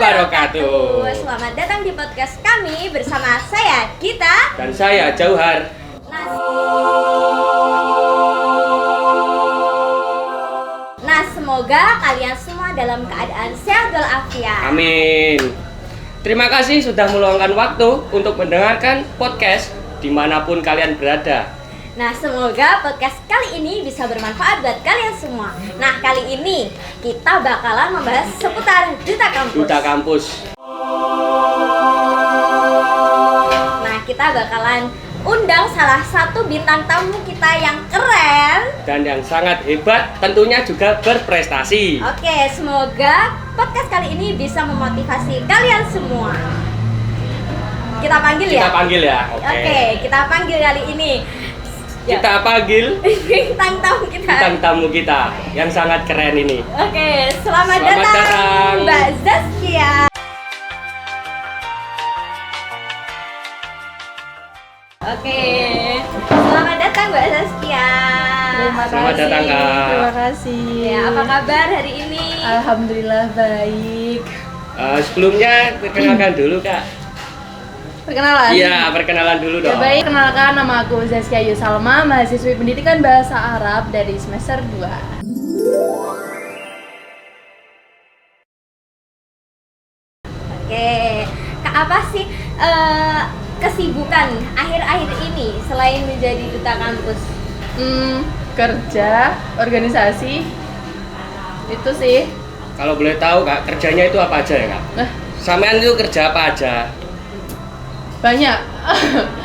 wabarakatuh. Selamat datang di podcast kami bersama saya Gita Dan saya Jauhar. Nah, semoga kalian semua dalam keadaan sehat walafiat. Amin. Terima kasih sudah meluangkan waktu untuk mendengarkan podcast dimanapun kalian berada. Nah, semoga podcast kali ini bisa bermanfaat buat kalian semua. Nah, kali ini kita bakalan membahas seputar Duta Kampus. Duta Kampus. Nah, kita bakalan undang salah satu bintang tamu kita yang keren Dan yang sangat hebat, tentunya juga berprestasi. Oke, semoga podcast kali ini bisa memotivasi kalian semua. Kita panggil ya? Kita panggil ya. Oke, kita panggil kali ini. Kita panggil bintang tamu kita yang sangat keren ini. Oke, selamat datang Mbak Zaskia. Oke, selamat datang Mbak Zaskia. Selamat datang, Kak. Terima kasih. Ya, apa kabar hari ini? Alhamdulillah baik. Sebelumnya perkenalkan dulu, Kak. Perkenalan? Iya, perkenalan dulu Ya dong. baik, kenalkan nama aku Zaskia Yusalma, mahasiswi pendidikan bahasa Arab dari semester 2. Oke, Kak, apa sih kesibukan akhir-akhir ini selain menjadi duta kampus? Kerja, organisasi, itu sih. Kalau boleh tahu, Kak, kerjanya itu apa aja ya, Kak? Nah, Sampean itu kerja apa aja? banyak.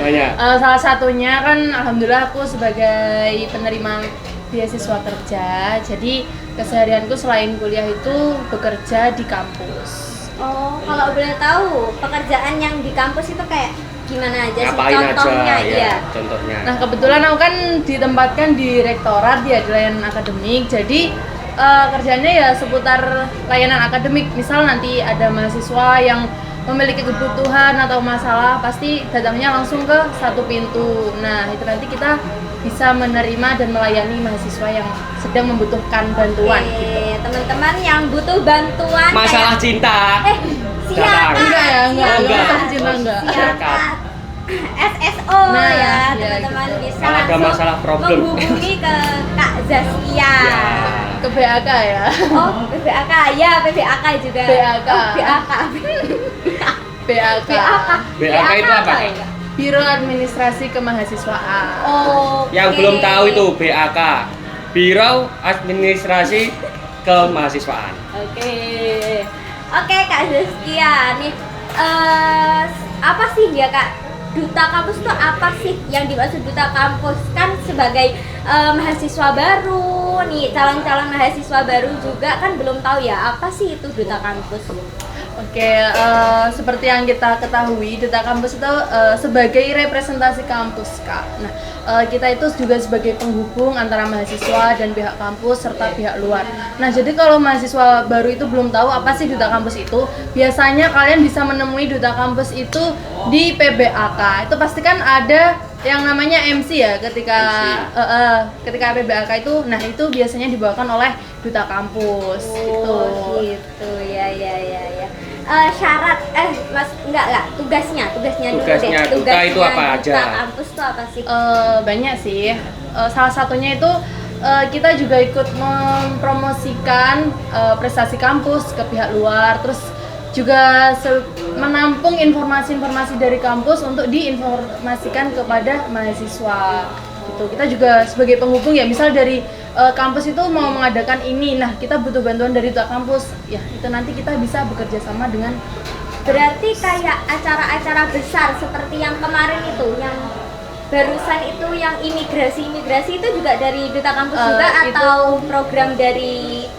Banyak. Salah satunya kan alhamdulillah aku sebagai penerima beasiswa kerja. Jadi keseharianku selain kuliah itu bekerja di kampus. Oh, kalau boleh tahu pekerjaan yang di kampus itu kayak gimana aja sih? Ngapain Contohnya, aja? iya. Contohnya. Nah kebetulan aku kan ditempatkan di rektorat di layanan akademik. Jadi kerjanya ya seputar layanan akademik. Misal nanti ada mahasiswa yang memiliki kebutuhan atau masalah, pasti datangnya langsung ke satu pintu. Nah itu nanti kita bisa menerima dan melayani mahasiswa yang sedang membutuhkan bantuan. Oke, teman-teman yang butuh bantuan Masalah kayak, cinta. silakan. Enggak ya, enggak. Silakan. Cinta enggak. Silakan. SSO Nah, ya, ya, teman-teman gitu. bisa Kalau ada langsung masalah problem. menghubungi ke Kak Zaskia. Ya. Ke BAK ya. Oh, PBAK ya, PBAK juga. BAK. Oh, BAK. BAK. BAK itu apa, Kak? ya? Biro Administrasi Kemahasiswaan. Oh. Yang belum tahu itu BAK, Biro Administrasi Kemahasiswaan. Oke, Kak Zaskia nih, apa sih ya Kak? Duta kampus itu apa sih yang dimaksud duta kampus? Kan sebagai mahasiswa baru nih, calon-calon mahasiswa baru juga kan belum tahu ya apa sih itu duta kampus. Oke, seperti yang kita ketahui, Duta Kampus itu sebagai representasi kampus, Kak. Nah, kita itu juga sebagai penghubung antara mahasiswa dan pihak kampus serta pihak luar. Nah, jadi kalau mahasiswa baru itu belum tahu apa sih Duta Kampus itu, biasanya kalian bisa menemui Duta Kampus itu di PBAK. Itu pasti kan ada yang namanya MC ya ketika PBAK itu, nah itu biasanya dibawakan oleh Duta Kampus gitu. Gitu ya. Syarat tugasnya dulu Tugasnya deh. duta itu apa aja? Duta kampus itu apa sih? Banyak sih. Salah satunya itu kita juga ikut mempromosikan prestasi kampus ke pihak luar, terus juga menampung informasi-informasi dari kampus untuk diinformasikan kepada mahasiswa gitu. Kita juga sebagai penghubung ya, misal dari kampus itu mau mengadakan ini, nah kita butuh bantuan dari Duta Kampus ya, itu nanti kita bisa bekerja sama dengan. Berarti kayak acara-acara besar seperti yang kemarin itu, yang barusan itu, yang imigrasi itu juga dari Duta Kampus juga itu atau program dari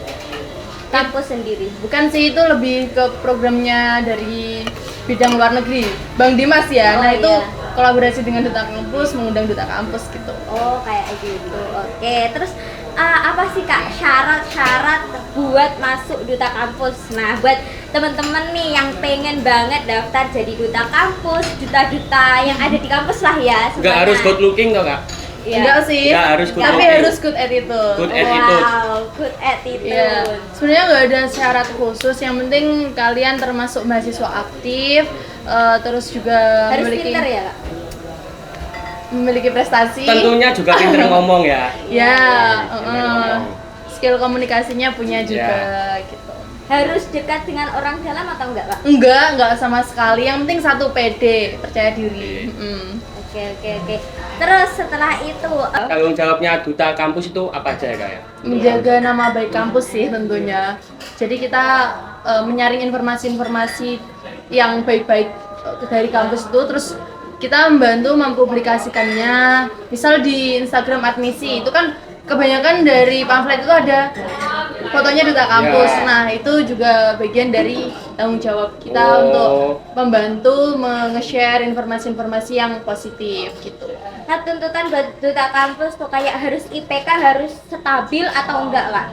kampus sendiri? Bukan sih, itu lebih ke programnya dari bidang luar negeri, Bang Dimas ya. Nah itu kolaborasi dengan Duta Kampus, mengundang Duta Kampus gitu. Oh, kayak gitu. Oke, terus apa sih Kak syarat-syarat buat masuk Duta Kampus? Nah, buat teman-teman nih yang pengen banget daftar jadi Duta Kampus, duta-duta yang ada di kampus lah ya. Nggak harus good looking toh, Kak? Iya. Enggak sih. Enggak harus good tapi looking. harus good attitude. Good attitude. Wow, good attitude. Iya. Sebenarnya nggak ada syarat khusus. Yang penting kalian termasuk mahasiswa aktif, terus juga Harus pintar ya, Kak? memiliki prestasi. Tentunya juga pinter ngomong ya. Ya, Pinter ngomong. skill komunikasinya punya juga gitu. Harus dekat dengan orang dalam atau enggak, Kak? Enggak sama sekali. Yang penting satu pede, percaya diri. Oke. Terus setelah itu Tanggung jawabnya duta kampus itu apa aja ya Kak ya? Menjaga nama baik kampus sih tentunya. Jadi kita menyaring informasi-informasi yang baik-baik dari kampus itu, terus kita membantu mempublikasikannya. Misal di Instagram admisi itu kan kebanyakan dari pamflet itu ada fotonya duta kampus. Ya. Nah, itu juga bagian dari tanggung jawab kita untuk membantu nge-share informasi-informasi yang positif gitu. nah, tuntutan buat duta kampus tuh kayak harus IPK harus stabil atau enggak, Kak?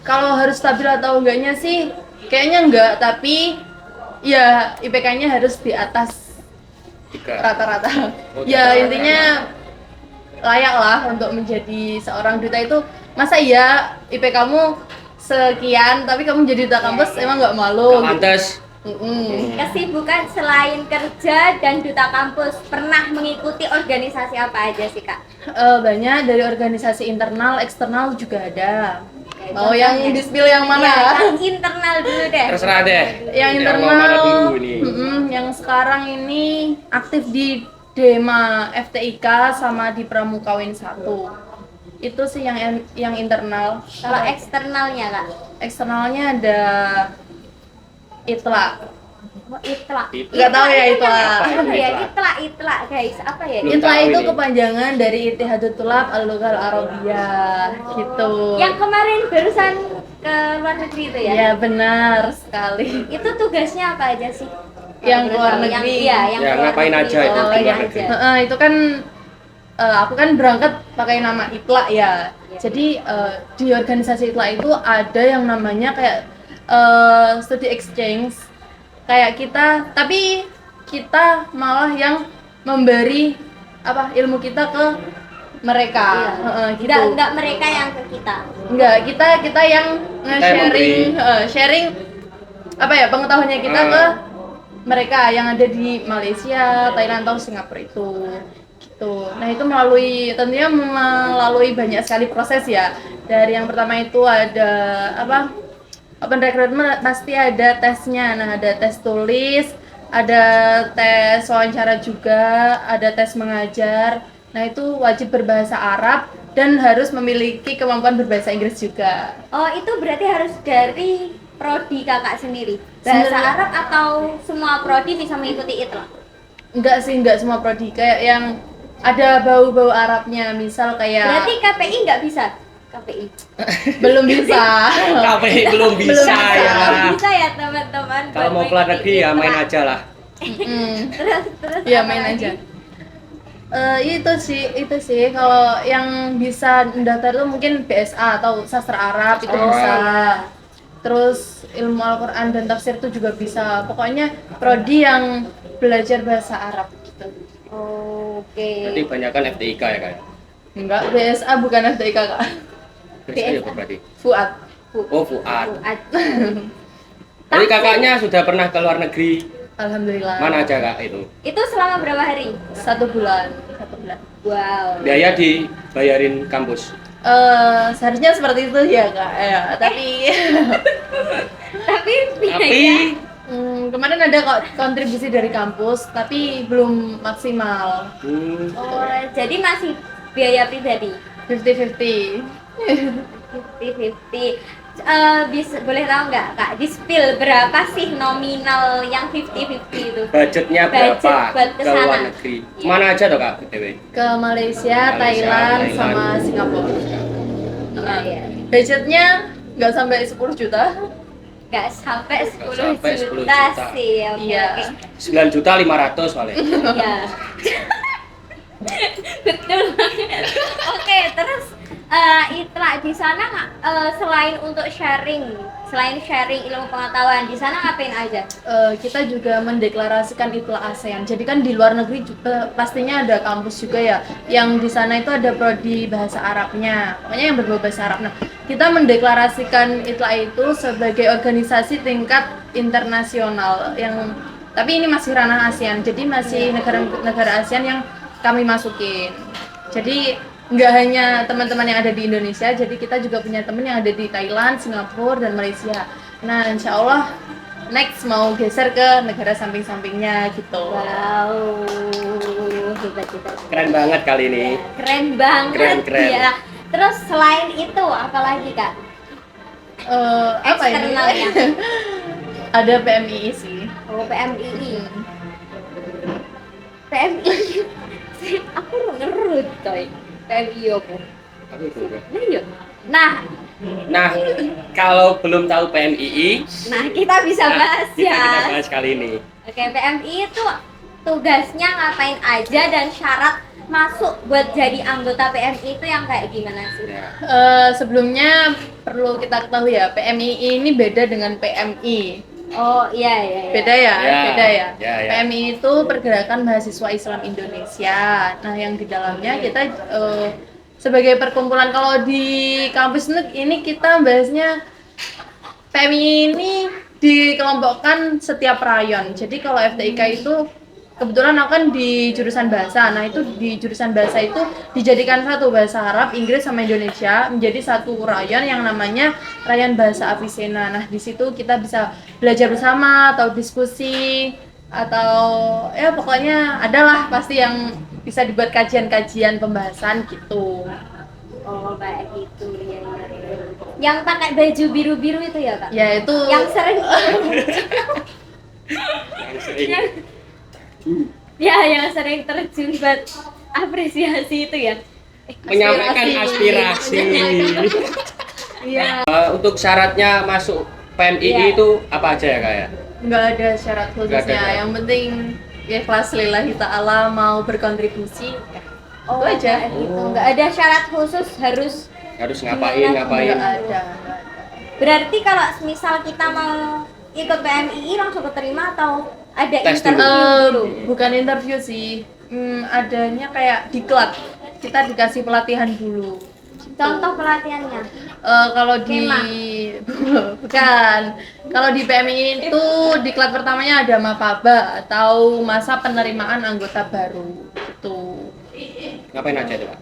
Kalau harus stabil atau enggaknya sih kayaknya enggak, tapi ya IPK-nya harus di atas 3. rata-rata. Oh, Ya rata-rata. intinya layak lah untuk menjadi seorang duta itu. Masa iya IP kamu sekian tapi kamu jadi duta kampus emang nggak malu? Gak pantes. Kesibukan selain kerja dan duta kampus pernah mengikuti organisasi apa aja sih, Kak? Banyak dari organisasi internal, eksternal juga ada. Oke, Mau yang contohnya. di-spill yang mana? Ya, yang internal dulu deh. Terserah deh. Yang Yang mau mana internal, dulu ini. yang sekarang ini aktif di Dema FTIK sama di Pramukawin 1. Itu sih yang internal. Kalau eksternalnya, Kak? Eksternalnya ada ITLA. Oh, ITLA. Nggak tahu ya ITLA. Apa ya? ITLA? ITLA, guys. Apa ya? Belum ITLA tahu itu ini. kepanjangan dari Ittihadut Thulab Al-Lughal Arabiyah gitu. Yang kemarin barusan ke luar negeri itu ya? Ya benar sekali. Itu tugasnya apa aja sih? Yang Kalau luar boleh tahu. negeri. Yang Ya, keluar ngapain negeri aja itu, ngapain keluar aja. negeri. Itu kan aku kan berangkat pakai nama ITLA ya. Jadi di organisasi ITLA itu ada yang namanya kayak studi exchange. Kayak kita, tapi kita malah yang memberi ilmu kita ke mereka. Gitu. Enggak mereka yang ke kita. Enggak, kita yang nge-sharing sharing pengetahuannya kita ke mereka yang ada di Malaysia, Thailand atau Singapura itu. Gitu. Nah, itu tentunya melalui banyak sekali proses ya. Dari yang pertama itu ada open recruitment, pasti ada tesnya. Nah, ada tes tulis, ada tes wawancara juga, ada tes mengajar. Nah, itu wajib berbahasa Arab dan harus memiliki kemampuan berbahasa Inggris juga. Oh, itu berarti harus dari prodi Kakak sendiri. Bahasa Sebenarnya- Arab atau semua prodi bisa mengikuti itu? Enggak semua prodi, kayak yang ada bau-bau Arabnya, misal kayak Berarti KPI nggak bisa? KPI. belum bisa. KPI belum bisa bisa. ya. Bisa ya, teman-teman. Kalau buat mau keluar mengikuti negeri ya ITLA. main aja lah. Terus Ya apa main lagi? aja. Itu sih kalau yang bisa mendaftar tuh mungkin BSA atau sastra Arab itu Oh, bisa. iya. Terus ilmu Al-Qur'an dan tafsir itu juga bisa. Pokoknya prodi yang belajar bahasa Arab gitu. Oke. Berarti banyakan FTIK ya Kak? Enggak, BSA bukan FTIK Kak. BSA ya apa berarti? Fuad. Oh Fuad. Fuad. Jadi kakaknya sudah pernah ke luar negeri. Alhamdulillah. Mana aja Kak itu? Itu selama berapa hari? 1 bulan. Wow. Biaya dibayarin kampus. Seharusnya seperti itu ya Kak. Ya, tapi Tapi Tapi kemarin ada kok kontribusi dari kampus, tapi belum maksimal. oh, jadi masih biaya pribadi. 50-50. 50-50. Bisa boleh tahu nggak Kak, di spill berapa sih nominal yang 50-50 itu? budgetnya Budget berapa buat ke kesana. luar negeri? Iya. Mana aja toh Kak BTW? Ke Malaysia, Malaysia, Thailand, Thailand. sama Singapura. Iya. Budgetnya nggak sampai 10 juta. Nggak sampai 10 sampai 10 juta juta. sih. Oke, Iya. oke. 9.500.000 paling. Iya. Betul. Oke, terus Itra di sana selain untuk selain sharing ilmu pengetahuan, di sana ngapain aja? Kita juga mendeklarasikan ITLA ASEAN. Jadi kan di luar negeri juga pastinya ada kampus juga ya, yang di sana itu ada prodi bahasa Arabnya, pokoknya yang berbau bahasa Arab. Nah, kita mendeklarasikan ITLA itu sebagai organisasi tingkat internasional yang tapi ini masih ranah ASEAN. Jadi masih negara-negara ASEAN yang kami masukin. Jadi nggak hanya teman-teman yang ada di Indonesia, jadi kita juga punya teman yang ada di Thailand, Singapura, dan Malaysia. Nah, insya Allah next mau geser ke negara samping-sampingnya gitu. Wow, hebat. Keren banget kali ini. Keren banget Keren. ya. Terus selain itu apa lagi Kak? Apa ini? Eksternalnya. Ada PMII sih. Oh, PMII. PMII. Aku ngerut coy. PMII apa? Aku juga. Nah, iya. Nah, Nah, kalau belum tahu PMII, kita bisa bahas kita ya. bahas kali ini. Oke, PMII itu tugasnya ngapain aja dan syarat masuk buat jadi anggota PMI itu yang kayak gimana sih? Ya. Sebelumnya perlu kita ketahui ya, PMII ini beda dengan PMI. Oh iya. Beda ya, Ya, beda ya. ya. PMI itu Pergerakan Mahasiswa Islam Indonesia. Nah, yang di dalamnya kita sebagai perkumpulan, kalau di kampus ini kita bahasnya PMI ini dikelompokkan setiap rayon. Jadi kalau FTIK itu kebetulan aku kan di jurusan bahasa. Nah, itu di jurusan bahasa itu dijadikan satu, bahasa Arab, Inggris sama Indonesia menjadi satu rayon yang namanya Rayon Bahasa Avicenna. Nah, di situ kita bisa belajar bersama atau diskusi atau ya pokoknya adalah pasti yang bisa dibuat kajian-kajian pembahasan gitu. Oh kayak gitu ya. Yang pakai baju biru-biru itu ya Kak? Ya itu Yang sering Yang sering. yang sering terjun buat apresiasi itu ya. Menyampaikan aspirasi. Iya. Untuk syaratnya masuk PMII Iya. itu apa aja ya Kak ya? Nggak ada syarat khususnya. Nggak ada syarat. Yang penting ikhlas lillahi ta'ala, mau berkontribusi ya. Oh Itu aja. kayak gitu. Nggak ada syarat khusus harus. Harus ngapain? Nggak ada. Berarti kalau misal kita mau ikut PMII langsung keterima atau ada Tes interview dulu? Bukan interview sih. Adanya kayak diklat. Kita dikasih pelatihan dulu. Contoh pelatihannya. Kalau di Kemah. bukan. Kalau di PMI itu diklat pertamanya ada mapaba atau masa penerimaan anggota baru gitu. Ngapain aja tuh Kak?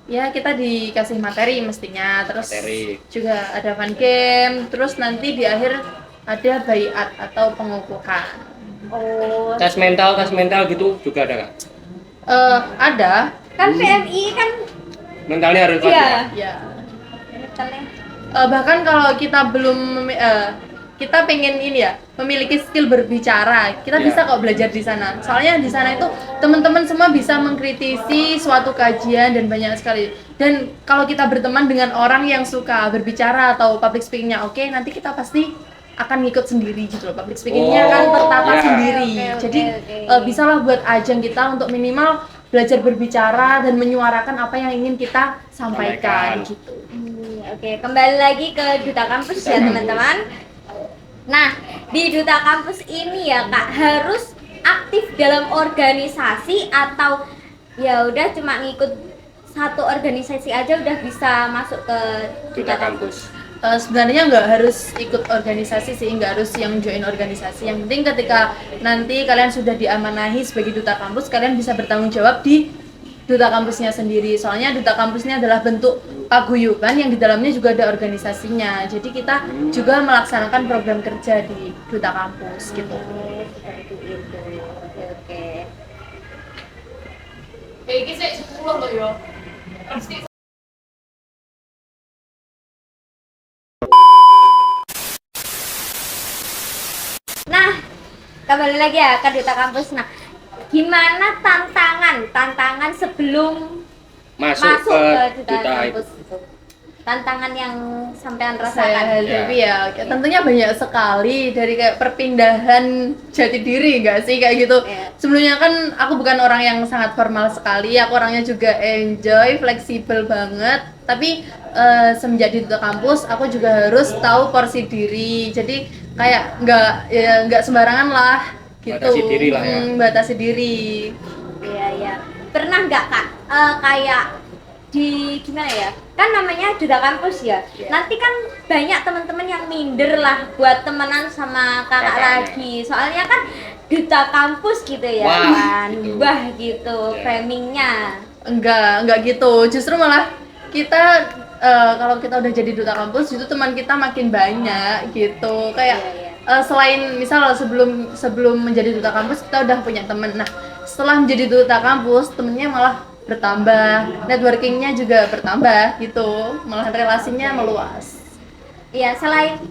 Ya kita dikasih materi mestinya, terus Materi. juga ada fun game, terus nanti di akhir ada baiat atau pengukuhan. Oh, Tes mental gitu juga ada Kak? Ada, kan PMI kan Mentalnya harus kuat iya. ya? ya. Misalnya. Bahkan kalau kita belum kita pengen ini ya memiliki skill berbicara, kita Ya. bisa kok belajar di sana. Soalnya di sana itu teman-teman semua bisa mengkritisi suatu kajian dan banyak sekali. Dan kalau kita berteman dengan orang yang suka berbicara atau public speakingnya oke, nanti kita pasti akan ngikut sendiri gitu loh. Public speakingnya kan tertata ya. sendiri. Oke, Jadi oke. bisalah buat ajang kita untuk minimal belajar berbicara dan menyuarakan apa yang ingin kita sampaikan. Sampaikan. Gitu. Oke, kembali lagi ke Duta Kampus ya teman-teman. Nah, di Duta Kampus ini ya Kak harus aktif dalam organisasi atau ya udah cuma ngikut satu organisasi aja udah bisa masuk ke Duta Kampus. Sebenarnya nggak harus ikut organisasi sih, nggak harus yang join organisasi. Yang penting ketika nanti kalian sudah diamanahi sebagai duta kampus, kalian bisa bertanggung jawab di duta kampusnya sendiri. Soalnya duta kampus ini adalah bentuk paguyuban yang di dalamnya juga ada organisasinya. Jadi kita juga melaksanakan program kerja di duta kampus gitu. Seperti itu. Oke. Kayak gitu 10 loh yo. Nah, kembali lagi ya ke Duta Kampus. Nah, gimana tantangan sebelum Masuk masuk ke ke Duta duta Kampus itu? tantangan yang sampean Saya rasakan? hadapi ya, tentunya banyak sekali dari kayak perpindahan jati diri nggak sih kayak gitu. Iya. Sebelumnya kan aku bukan orang yang sangat formal sekali, aku orangnya juga enjoy, fleksibel banget. Tapi semenjak di duta kampus, aku juga harus tahu porsi diri. Jadi kayak nggak sembarangan lah gitu. Batasi diri lah ya. Batasi diri. Iya ya. Pernah nggak kak kayak di gimana ya? Kan namanya duta kampus ya. Iya. Nanti kan banyak teman-teman yang minder lah buat temenan sama kakak Kakaknya. lagi. Soalnya kan duta kampus gitu ya Wah, kan. gitu. Wah gitu Iya. framingnya. Enggak gitu. Justru malah kita kalau kita udah jadi duta kampus, itu teman kita makin banyak gitu. Kayak Iya, selain misal sebelum menjadi duta kampus kita udah punya temen. Nah, setelah menjadi duta kampus, temennya malah bertambah, networkingnya juga bertambah gitu. Malah relasinya meluas. Iya, selain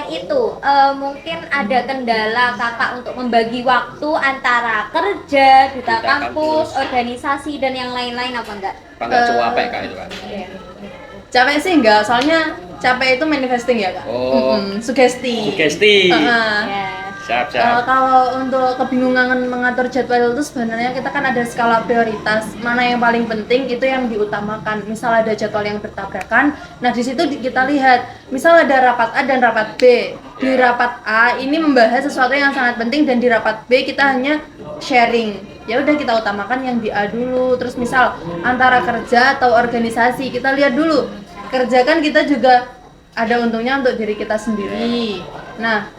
itu mungkin ada kendala kakak untuk membagi waktu antara kerja, duta Duta kampus, kampus. organisasi dan yang lain-lain apa enggak? Apa nggak cuapek kak itu kan? Capek sih enggak, soalnya capek itu manifesting ya, Kak. Oh. Sugesti. Sugesti. Heeh. Ya. Siap siap. Kalau untuk kebingungan mengatur jadwal itu sebenarnya kita kan ada skala prioritas, mana yang paling penting itu yang diutamakan. Misal ada jadwal yang bertabrakan, nah di situ kita lihat, misal ada rapat A dan rapat B. Di Ya. rapat A ini membahas sesuatu yang sangat penting dan di rapat B kita hanya sharing. Ya udah kita utamakan yang di A dulu. Terus misal antara kerja atau organisasi kita lihat dulu. Kerja kan kita juga ada untungnya untuk diri kita sendiri. Nah,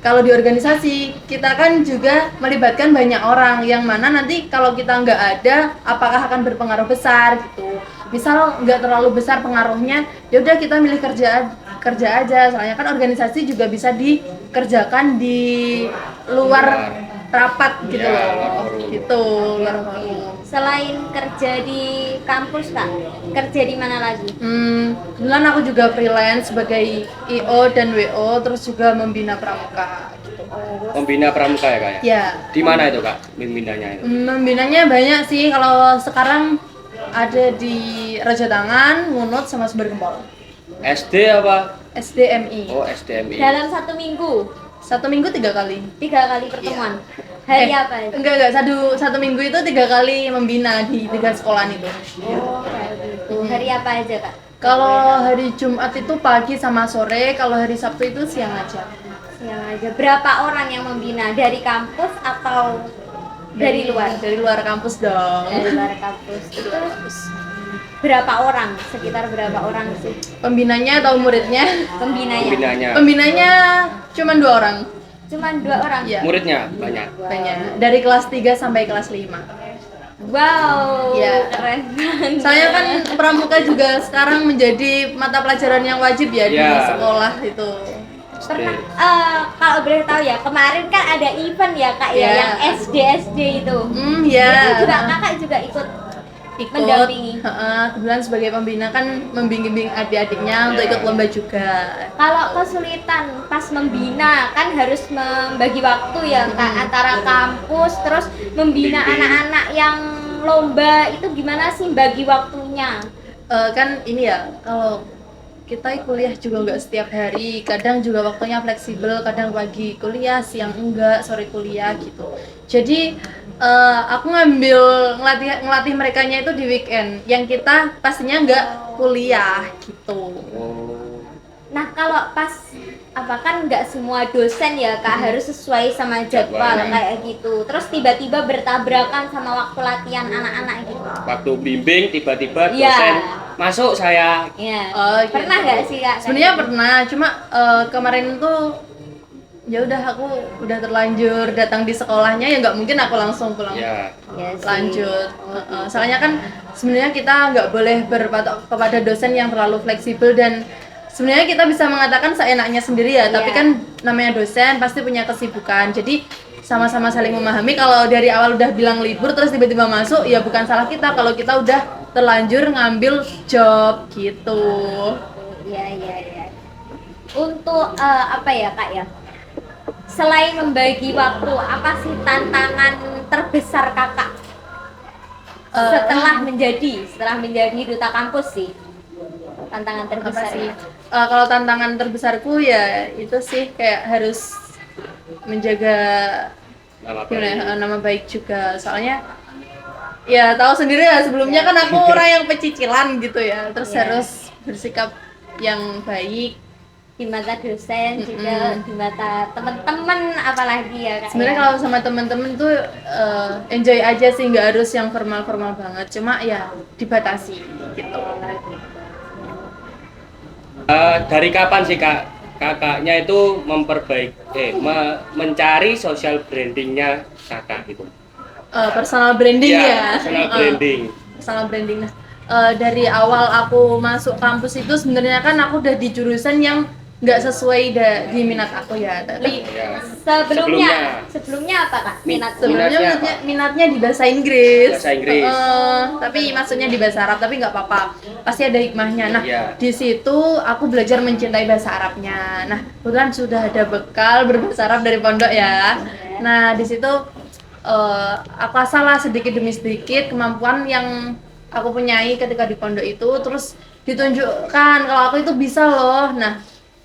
kalau di organisasi kita kan juga melibatkan banyak orang yang mana nanti kalau kita nggak ada apakah akan berpengaruh besar gitu. Misal nggak terlalu besar pengaruhnya, ya udah kita milih kerja aja. Soalnya kan organisasi juga bisa dikerjakan di luar rapat gitu Ya, loh. luar forum. Gitu, luar forum. Selain kerja di kampus kak, kerja di mana lagi? Kebetulan aku juga freelance sebagai IO dan WO, terus juga membina pramuka gitu. Pembina pramuka ya kak ya? Ya, Di mana itu kak pembinanya itu? membinanya banyak sih. Kalau sekarang ada di Raja Tangan, Ngunut, sama Sumber Gempol. SD apa? SDMI. Oh SDMI. Dalam 1 minggu, 1 minggu 3 kali. 3 kali pertemuan. Hari apa itu? Enggak. Satu minggu itu 3 kali membina di 3 sekolahan itu. Oh kayak gitu. Hari apa aja kak? Kalau hari Jumat itu pagi sama sore, kalau hari Sabtu itu siang aja. Siang aja. Berapa orang yang membina? Dari kampus atau dari luar? Dari luar kampus dong. Dari luar kampus. Itu berapa orang? Sekitar berapa orang sih Pembinanya atau muridnya? pembinanya? Pembinanya. Pembinanya cuma 2 orang. Cuman 2 orang. Iya. Muridnya banyak. Banyak. Dari kelas 3 sampai kelas 5. Wow, Iya. keren banget. Soalnya kan pramuka juga sekarang menjadi mata pelajaran yang wajib ya di Iya. sekolah itu. Pernah kalau boleh tahu ya, kemarin kan ada event ya kak ya, Iya. yang SD itu. Ya. Itu juga kakak juga ikut mendampingi. Kebetulan sebagai pembina kan membimbing adik-adiknya untuk Iya. ikut lomba juga. Kalau kesulitan pas membina kan harus membagi waktu ya kak, antara kampus terus membina Bimbing. anak-anak yang lomba itu gimana sih bagi waktunya? Kan ini ya, kalau kita kuliah juga nggak setiap hari, kadang juga waktunya fleksibel, kadang pagi kuliah, siang enggak, sore kuliah gitu. Jadi aku ngelatih merekanya itu di weekend, yang kita pastinya nggak kuliah gitu. Oh. Nah kalau pas apa kan nggak semua dosen ya kak harus sesuai sama jadwal Jadwalnya. kayak gitu. Terus tiba-tiba bertabrakan sama waktu latihan anak-anak gitu. Waktu bimbing tiba-tiba Iya. dosen masuk saya. Iya. Oh, gitu. Pernah nggak sih kak? Sebenarnya pernah, cuma kemarin tuh ya udah aku udah terlanjur datang di sekolahnya, ya nggak mungkin aku langsung pulang Ya. Iya sih. lanjut. Soalnya kan sebenarnya kita nggak boleh berpatok kepada dosen yang terlalu fleksibel, dan sebenarnya kita bisa mengatakan seenaknya sendiri ya, tapi Iya. kan namanya dosen pasti punya kesibukan, jadi sama-sama saling memahami. Kalau dari awal udah bilang libur terus tiba-tiba masuk, ya bukan salah kita kalau kita udah terlanjur ngambil job gitu. Iya. Untuk apa ya kak ya? Selain membagi waktu, apa sih tantangan terbesar kakak Eh, setelah menjadi duta kampus sih? tantangan Apa terbesar sih? ya? Kalau tantangan terbesarku ya itu sih kayak harus menjaga Nama gimana ya, baik. nama baik juga. Soalnya ya tahu sendiri ya sebelumnya kan aku orang yang pecicilan gitu ya. Terus Iya. harus bersikap yang baik. Di mata dosen juga, Mm-mm. di mata teman-teman apalagi ya Kak. Sebenarnya ya? kalau sama temen-temen tuh enjoy aja sih, nggak harus yang formal-formal banget. Cuma ya dibatasi gitu. Dari kapan sih kakaknya itu mencari social brandingnya kakak gitu? Personal branding Iya, ya. personal branding. Personal branding. Nah, dari awal aku masuk kampus itu sebenarnya kan aku udah di jurusan yang nggak sesuai di minat aku ya. Tapi Ya. Sebelumnya apa Kak? Minat sebenarnya Minatnya apa? minatnya di bahasa Inggris. Bahasa Inggris. Tapi maksudnya di bahasa Arab, tapi nggak apa-apa. Pasti ada hikmahnya. Nah, Iya. di situ aku belajar mencintai bahasa Arabnya. Nah, kebetulan sudah ada bekal berbahasa Arab dari pondok ya. Nah, di situ aku asalah sedikit demi sedikit kemampuan yang aku punyai ketika di pondok itu, terus ditunjukkan kalau aku itu bisa loh. Nah,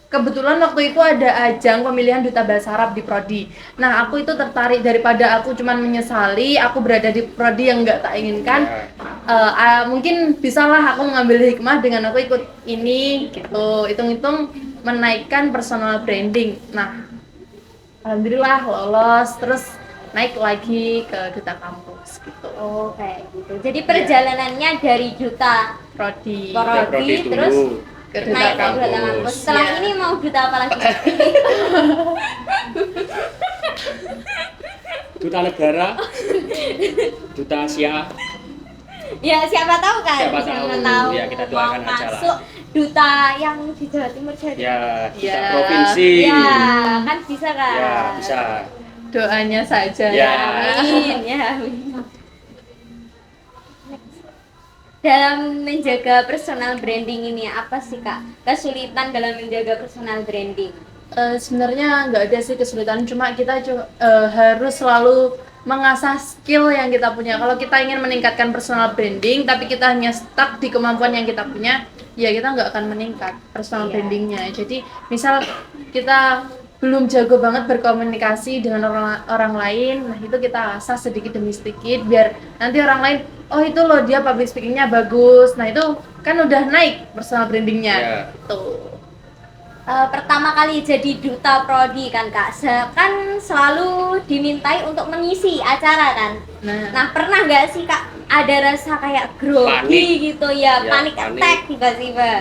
kebetulan waktu itu ada ajang pemilihan duta bahasa Arab di prodi. Nah, aku itu tertarik daripada aku cuman menyesali aku berada di prodi yang nggak tak inginkan. Mungkin bisalah aku mengambil hikmah dengan aku ikut ini gitu. Hitung-hitung menaikkan personal branding. Nah, alhamdulillah lolos, terus naik lagi ke duta kampus gitu. Oh kayak gitu. Jadi perjalanannya dari duta Prodi. prodi Prodi terus dulu. Ke duta naik ke duta kampus. kampus. Setelah Iya. ini mau duta apa lagi? Duta negara, duta Asia. Ya siapa tahu kan? Siapa tahu. Ya, kita doakan mau aja lah. masuk duta yang di Jawa Timur jadi. Ya, duta Ya. provinsi. Ya, kan bisa kan? Ya, bisa. Doanya saja Ya. Amin, ya amin. Dalam menjaga personal branding ini apa sih Kak? Kesulitan dalam menjaga personal branding? Sebenarnya nggak ada sih kesulitan, cuma kita harus selalu mengasah skill yang kita punya. Kalau kita ingin meningkatkan personal branding, tapi kita hanya stuck di kemampuan yang kita punya, ya kita nggak akan meningkat personal Iya. brandingnya. Jadi, misal kita belum jago banget berkomunikasi dengan orang lain, nah itu kita asah sedikit demi sedikit, biar nanti orang lain, oh itu loh dia public speakingnya bagus. Nah itu kan udah naik personal brandingnya. Ya. Tuh. Pertama kali jadi duta prodi kan Kak, kan selalu dimintai untuk mengisi acara kan. Nah. Nah pernah nggak sih Kak ada rasa kayak grogi Panik. gitu ya, Ya, panik panik. attack tiba-tiba.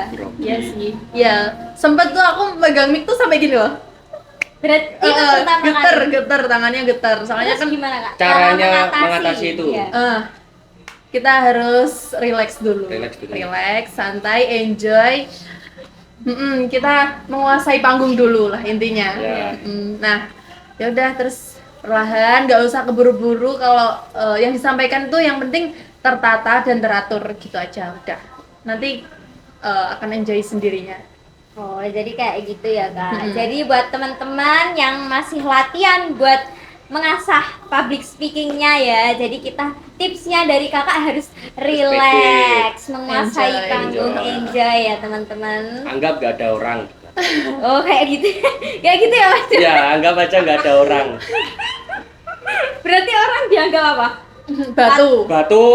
Iya sih, ya sempet tuh aku megang mic tuh sampai gini loh. Berarti itu pertama kali. Geter tangannya geter. Soalnya Terus kan gimana Kak? Caranya Cara mengatasi itu. Iya. kita harus relax dulu. Relax dulu. Relax, santai, enjoy. Kita menguasai panggung dulu lah intinya. Ya. Nah, ya udah terus perlahan, nggak usah keburu-buru. Kalau yang disampaikan tuh yang penting tertata dan teratur gitu aja udah. Nanti akan enjoy sendirinya. Oh, jadi kayak gitu ya Kak. Jadi buat teman-teman yang masih latihan buat mengasah public speakingnya ya. Jadi kita tipsnya dari Kakak harus relax, menguasai Enjoy. panggung, enjoy ya teman-teman. Anggap gak ada orang. Oh, kayak gitu. Kayak gitu ya Mas. Ya, anggap aja gak ada orang. Berarti orang dianggap apa? Batu. Batu,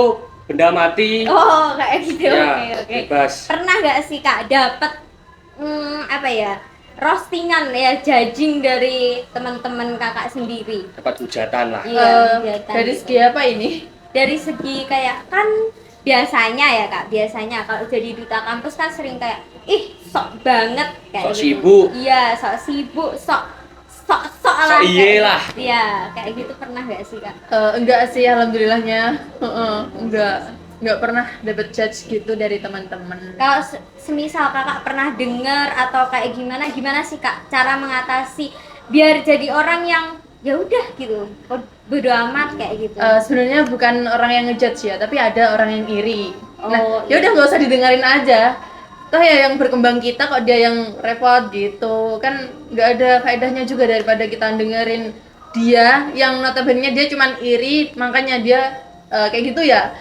benda mati. Oh, kayak gitu. Ya, Oke. bebas. Pernah nggak sih Kak dapat apa ya? Roastingan ya, judging dari teman-teman Kakak sendiri. Dapat hujatan lah. Iya, hujatan Dari gitu. segi apa ini? Dari segi kayak kan biasanya ya Kak, biasanya kalau jadi duta kampus kan sering kayak ih sok banget kayak Sok gitu. sibuk. Iya, sok sibuk, sok lah. Sok iye kayak lah. gitu. Iya, kayak gitu pernah nggak sih Kak? Enggak sih, alhamdulillahnya. Enggak pernah dapet judge gitu dari teman-teman. Kalau semisal Kakak pernah dengar atau kayak gimana sih Kak cara mengatasi biar jadi orang yang ya udah gitu, bodo amat kayak gitu. Sebenarnya bukan orang yang ngejudge ya, tapi ada orang yang iri. Nah, Oh, ya udah nggak usah didengarin aja. Toh ya yang berkembang kita kok dia yang repot gitu. Kan nggak ada faedahnya juga daripada kita dengerin dia yang notabene dia cuman iri, makanya dia kayak gitu ya.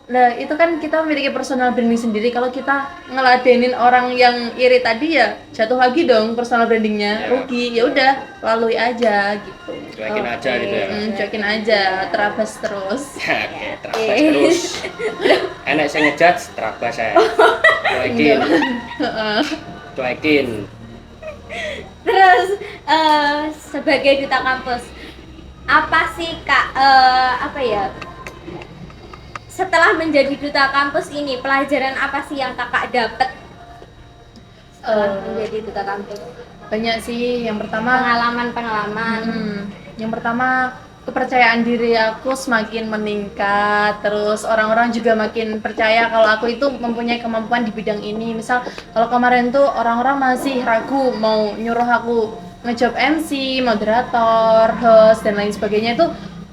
Nah, itu kan kita memiliki personal branding sendiri. Kalau kita ngeladenin orang yang iri tadi ya jatuh lagi dong personal brandingnya, Ya. rugi. Ya udah, lalui aja gitu. Cuekin aja gitu ya. Cuekin aja, terabas terus. Oke, terabas terus. Enak saya ngejudge, terabas saya. Cuekin. Cuekin. Terus sebagai duta kampus, apa sih Kak apa ya? Setelah menjadi duta kampus ini, pelajaran apa sih yang Kakak dapat setelah menjadi duta kampus? Banyak sih. Yang pertama Pengalaman. Yang pertama kepercayaan diri aku semakin meningkat, terus orang-orang juga makin percaya kalau aku itu mempunyai kemampuan di bidang ini. Misal kalau kemarin tuh orang-orang masih ragu mau nyuruh aku ngejob MC, moderator, host dan lain sebagainya itu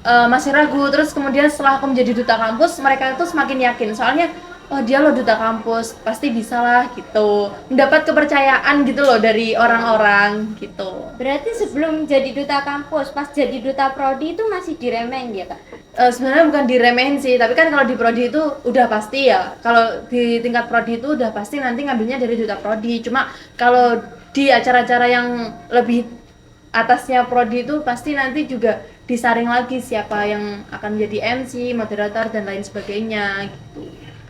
masih ragu. Terus kemudian setelah aku menjadi duta kampus, mereka itu semakin yakin soalnya oh dia loh duta kampus, pasti bisa lah gitu. Mendapat kepercayaan gitu loh dari orang-orang gitu. Berarti sebelum jadi duta kampus, pas jadi duta prodi itu masih diremehin ya Kak? Sebenarnya bukan diremehin sih, tapi kan kalau di prodi itu udah pasti ya. Kalau di tingkat prodi itu udah pasti nanti ngambilnya dari duta prodi. Cuma kalau di acara-acara yang lebih atasnya prodi itu pasti nanti juga disaring lagi siapa yang akan menjadi MC, moderator dan lain sebagainya gitu.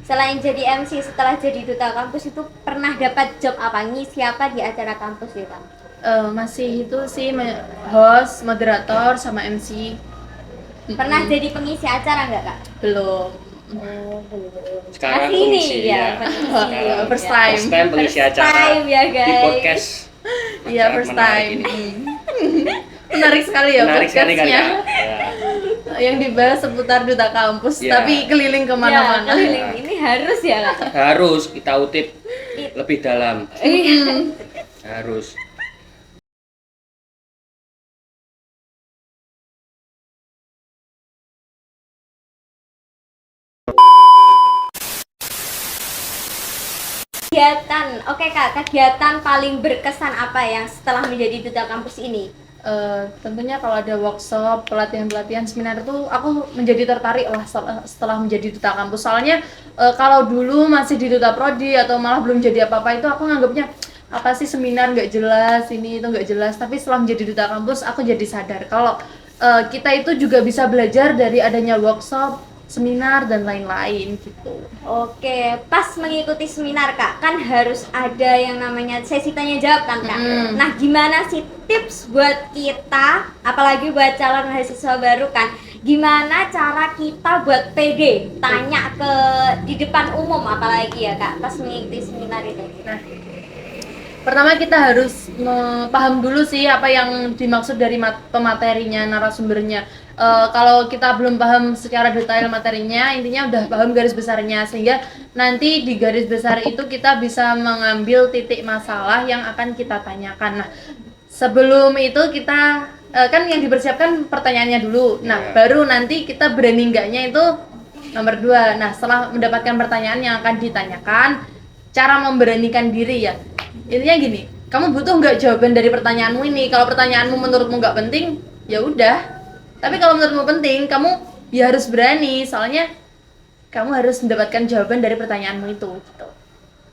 Selain jadi MC, setelah jadi duta kampus itu pernah dapat job apa? Ngisi apa di acara kampus ya Kak? Masih itu sih host, moderator sama MC. Pernah jadi pengisi acara nggak Kak? Belum. Sekarang Masih ini pengisi ya, ya. pengisi. First Ya. time. First time pengisi First acara time ya, di guys. podcast. Iya, Sangat first menarik time. ini. Menarik sekali ya Menarik sekali kan podcastnya. Kak? Ya. Yang dibahas seputar duta kampus, Ya. tapi keliling kemana-mana. Ya, keliling ini harus ya Kak? Harus kita utip lebih dalam. Harus. Kegiatan, oke Kak, kegiatan paling berkesan apa yang setelah menjadi duta kampus ini? Tentunya kalau ada workshop, pelatihan-pelatihan, seminar itu aku menjadi tertarik lah setelah menjadi duta kampus. Soalnya kalau dulu masih di duta prodi atau malah belum jadi apa-apa itu aku nganggapnya apa sih seminar nggak jelas, ini itu nggak jelas. Tapi setelah menjadi duta kampus aku jadi sadar kalau kita itu juga bisa belajar dari adanya workshop, seminar dan lain-lain gitu. Oke, pas mengikuti seminar Kak, kan harus ada yang namanya sesi tanya jawab kan Kak? Nah, gimana sih tips buat kita, apalagi buat calon mahasiswa baru kan, gimana cara kita buat pede tanya di depan umum apalagi ya Kak, pas mengikuti seminar itu? Nah, pertama kita harus paham dulu sih apa yang dimaksud dari pematerinya, narasumbernya. Kalau kita belum paham secara detail materinya, intinya udah paham garis besarnya, sehingga nanti di garis besar itu kita bisa mengambil titik masalah yang akan kita tanyakan. Nah, sebelum itu kita kan yang dipersiapkan pertanyaannya dulu. Nah, baru nanti kita berani enggaknya itu nomor 2. Nah, setelah mendapatkan pertanyaan yang akan ditanyakan, cara memberanikan diri ya. Intinya gini, kamu butuh nggak jawaban dari pertanyaanmu ini? Kalau pertanyaanmu menurutmu nggak penting, ya udah. Tapi kalau menurutmu penting, kamu ya harus berani. Soalnya kamu harus mendapatkan jawaban dari pertanyaanmu itu. Gitu.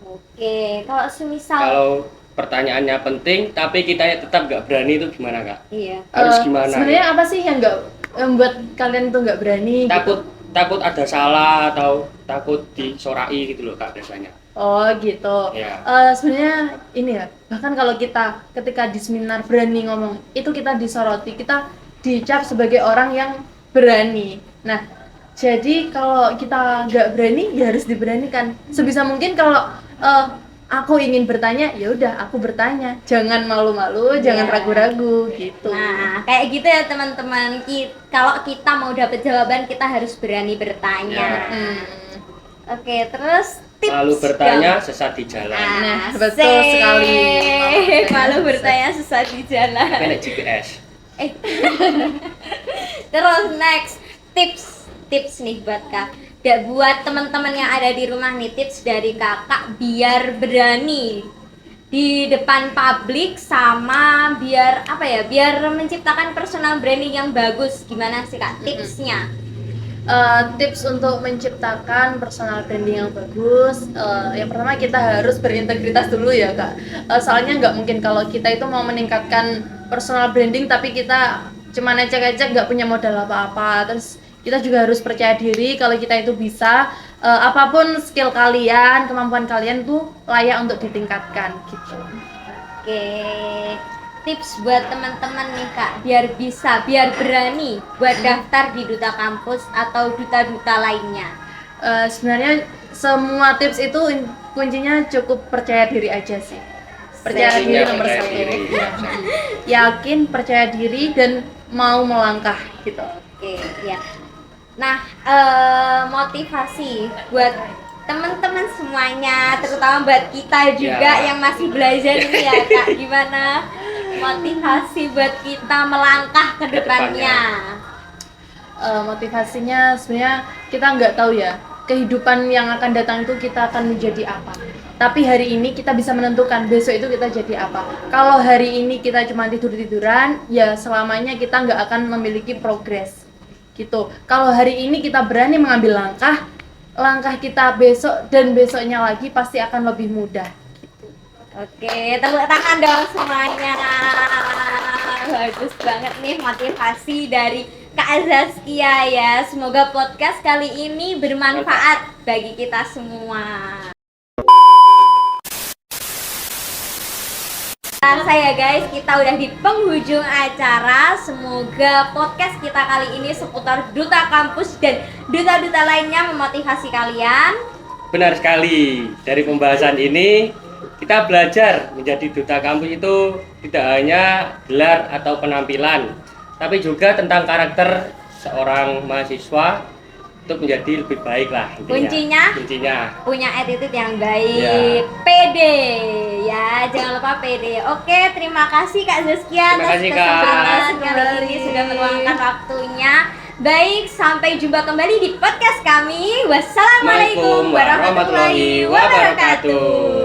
Oke, kalau semisal Kalau pertanyaannya penting tapi kita tetap nggak berani itu gimana Kak? iya. Harus gimana? Sebenarnya apa sih yang nggak membuat kalian tuh nggak berani? Takut ada salah atau takut disorai gitu loh Kak biasanya. Oh gitu. Ya. Sebenarnya ini ya, bahkan kalau kita ketika di seminar berani ngomong, itu kita disoroti, kita dicap sebagai orang yang berani. Nah, jadi kalau kita nggak berani, ya harus diberanikan. Sebisa mungkin kalau aku ingin bertanya, ya udah aku bertanya. Jangan malu-malu, jangan ragu-ragu gitu. Nah, kayak gitu ya teman-teman. Kalau kita mau dapat jawaban, kita harus berani bertanya. Ya. Oke, terus tips Lalu bertanya dong. sesat di jalan. Nah, betul sekali. Malu bertanya sesat di jalan. Pakai GPS. Terus next tips nih buat Kak. Buat teman-teman yang ada di rumah nih, tips dari Kakak biar berani di depan publik sama biar apa ya? Biar menciptakan personal branding yang bagus. Gimana sih Kak tipsnya? Tips untuk menciptakan personal branding yang bagus, yang pertama kita harus berintegritas dulu ya kak. Soalnya nggak mungkin kalau kita itu mau meningkatkan personal branding tapi kita cuma ecek-ecek nggak punya modal apa-apa. Terus kita juga harus percaya diri kalau kita itu bisa, apapun skill kalian, kemampuan kalian tuh layak untuk ditingkatkan gitu. Oke, tips buat teman-teman nih kak, biar berani buat daftar di Duta Kampus atau duta-duta lainnya. Sebenarnya semua tips itu kuncinya cukup percaya diri aja sih. Percaya diri Kuncinya nomor percaya satu. diri. Iya. Yakin, percaya diri dan mau melangkah gitu. Oke, ya. Nah, motivasi buat teman-teman semuanya, terutama buat kita juga Ya. yang masih belajar ini ya kak, gimana motivasi buat kita melangkah ke depannya? Motivasinya sebenarnya kita nggak tahu ya kehidupan yang akan datang itu kita akan menjadi apa. Tapi hari ini kita bisa menentukan besok itu kita jadi apa. Kalau hari ini kita cuma tidur-tiduran, ya selamanya kita nggak akan memiliki progres gitu. Kalau hari ini kita berani mengambil langkah kita besok dan besoknya lagi pasti akan lebih mudah. Oke, tepuk tangan dong semuanya. Bagus banget nih motivasi dari Kak Zaskia ya. Semoga podcast kali ini bermanfaat bagi kita semua. Saya guys, kita udah di penghujung acara. Semoga podcast kita kali ini seputar Duta Kampus dan duta-duta lainnya memotivasi kalian. Benar sekali. Dari pembahasan ini kita belajar menjadi duta kampus itu tidak hanya gelar atau penampilan, tapi juga tentang karakter seorang mahasiswa untuk menjadi lebih baik lah intinya. Kuncinya Punya attitude yang baik, pede ya, jangan lupa pede. Oke, terima kasih Kak Zaskia Terima atas kasih, Kak. kesempatan kali ini sudah meluangkan waktunya. Baik, sampai jumpa kembali di podcast kami. Wassalamualaikum warahmatullahi wabarakatuh.